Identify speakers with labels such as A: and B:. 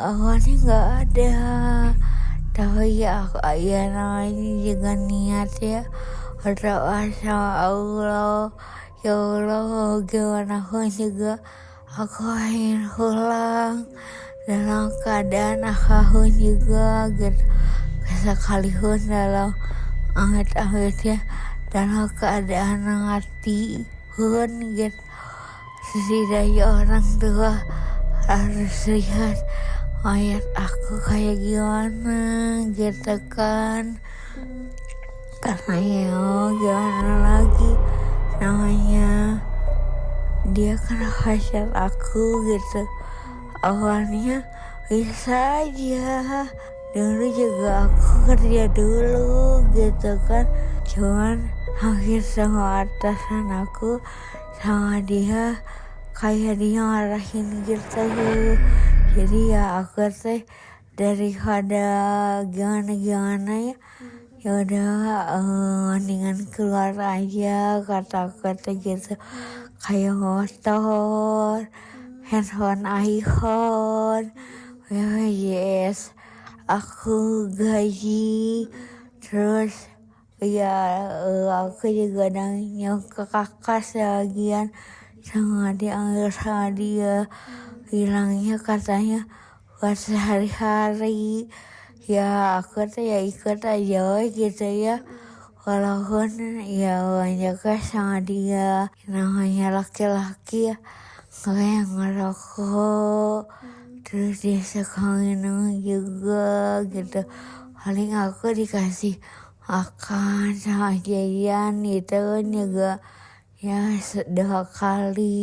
A: awalnya nggak ada, tapi ya aku ya namanya juga niat ya, berdoa sama Allah. Ya Allah, gimana pun juga aku ingin pulang dalam keadaan aku juga gitu, sekalipun dalam amit-amit ya, dalam keadaan mati pun gitu, setidaknya orang tua harus lihat mayat aku kayak gimana gitu kan. Karena ya gimana lagi, namanya dia kan pacar aku gitu. Awalnya bisa aja, dulu juga aku kerja dulu gitu kan, cuman hampir semua atasan aku sama dia kayak dia ngarahin gitu. Jadi ya aku teh daripada gimana ya, ya udah mendingan keluar aja kata-kata gitu, kayak motor, handphone iPhone, yes, aku gaji, terus ya aku juga nanya ke kakak sebagian, sama diambil sama dia, bilangnya katanya buat sehari-hari. Ya aku tuh ya ikut aja gitu ya, walaupun ya banyak sama dia, namanya laki-laki ya, kayak ngerokok, terus dia suka minum juga gitu. Paling aku dikasih makan sama jajan itu juga ya 2 kali.